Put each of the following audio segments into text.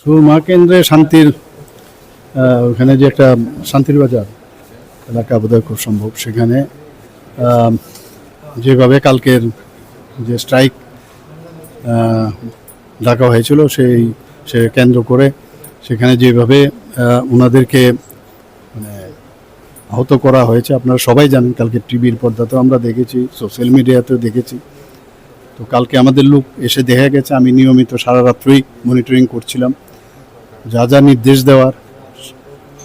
সুরমা কেন্দ্রে শান্তির ওখানে যে একটা শান্তির বাজার এলাকা বোধহয় খুব সম্ভব, সেখানে যেভাবে কালকের যে স্ট্রাইক ডাকা হয়েছিল সে কেন্দ্র করে সেখানে যেভাবে ওনাদেরকে মানে আহত করা হয়েছে আপনারা সবাই জানেন। কালকে টিভির পর্দাতেও আমরা দেখেছি, সোশ্যাল মিডিয়াতেও দেখেছি। তো কালকে আমাদের লোক এসে দেখা গেছে, আমি নিয়মিত সারা রাত্রই মনিটরিং করছিলাম, যা যা নির্দেশ দেওয়ার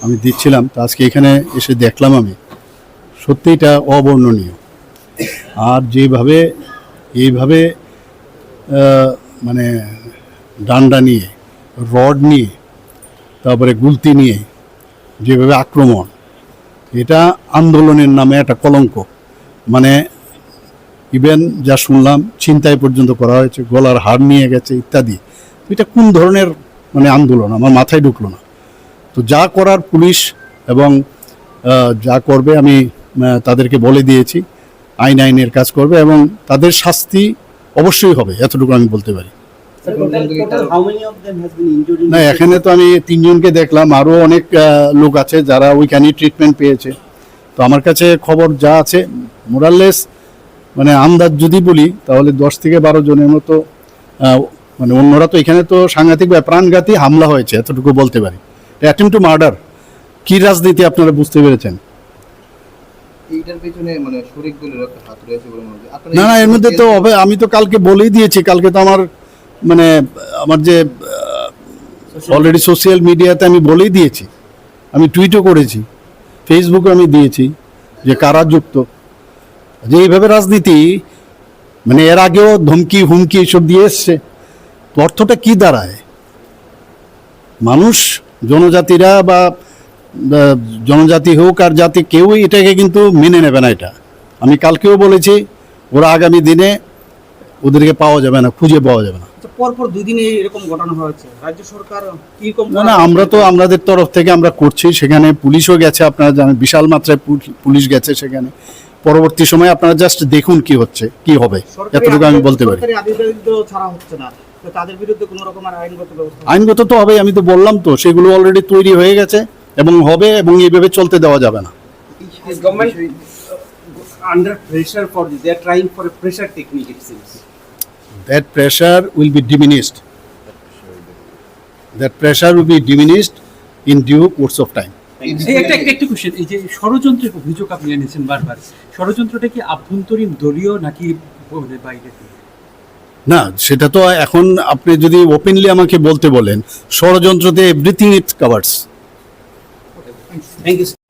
আমি দিচ্ছিলাম। তো আজকে এখানে এসে দেখলাম আমি সত্যি এটা অবর্ণনীয়। আর যেভাবে এইভাবে মানে ডান্ডা নিয়ে, রড নিয়ে, তারপরে গুলতি নিয়ে যেভাবে আক্রমণ, এটা আন্দোলনের নামে একটা কলঙ্ক। মানে ইভেন যা শুনলাম ছিনতাই পর্যন্ত করা হয়েছে, গলার হাড় নিয়ে গেছে ইত্যাদি। এটা কোন ধরনের মানে আন্দোলন আমার মাথায় ঢুকলো না। তো যা করার পুলিশ এবং যা করবে আমি তাদেরকে বলে দিয়েছি, আইনের কাজ করবে এবং তাদের শাস্তি অবশ্যই হবে, এতটুকু আমি বলতে পারি। না, এখানে তো আমি 3 জনকে দেখলাম, আরও অনেক লোক আছে যারা ওইখানে ট্রিটমেন্ট পেয়েছে। তো আমার কাছে খবর যা আছে মোরাললেস মানে আন্দাজ যদি বলি তাহলে 10 থেকে 12 জনের মতো, মানে অন্যরা তো এখানে তো সাংঘাতিক প্রাণঘাতী হামলা হয়েছে, এতটুকু বলতে পারি। Attempt to murder. কি রাজনীতি আপনারা বুঝতে পেরেছেন? না, এর মধ্যে তো আমি তো কালকে বলেই দিয়েছি। কালকে তো আমার যে অলরেডি সোশ্যাল মিডিয়াতে আমি বলেই দিয়েছি, আমি টুইটও করেছি, ফেসবুকে আমি দিয়েছি যে কারা যুক্ত। যে এইভাবে রাজনীতি মানে এর আগেও ধমকি হুমকি এসব দিয়ে এসছে। অর্থটা কি দাঁড়ায়? মানুষ জনজাতিরা বা জনজাতি হোক আর জাতি কেউই এটাকে কিন্তু মেনে নেবে না। এটা আমি কালকেও বলেছি, ওরা আগামী দিনে ওদেরকে পাওয়া যাবে না, খুঁজে পাওয়া যাবে না। পরপর 2 দিনে এরকম ঘটনা হয়েছে, রাজ্য সরকার কি রকম? না, আমরা তো আমাদের তরফ থেকে আমরা করছি। সেখানে পুলিশও গেছে, আপনারা জানেন বিশাল মাত্রায় পুলিশ গেছে সেখানে। পরবর্তী সময় আপনারা জাস্ট দেখুন কি হচ্ছে, কি হবে, এতটুকু আমি বলতে পারি। তাদের বিরুদ্ধে কোনো রকম আইনগত তো হবে, আমি তো বললাম তো, সেগুলো অলরেডি তৈরি হয়ে গেছে এবং হবে, এবং এইভাবে চলতে দেওয়া যাবে না। Under pressure for this, they are trying for a pressure technique, it seems. That pressure will be diminished. That pressure will be diminished in due course of time. একটা কোশ্চেন, এই যে ষড়যন্ত্রের অভিযোগ আপনি এনেছেন বারবার, ষড়যন্ত্রটা কি আভ্যন্তরীণ দলীয় নাকি বাইরে? না, সেটা তো এখন আপনি যদি ওপেনলি আমাকে বলতে বলেন, ষড়যন্ত্রতে everything it covers. Thank you.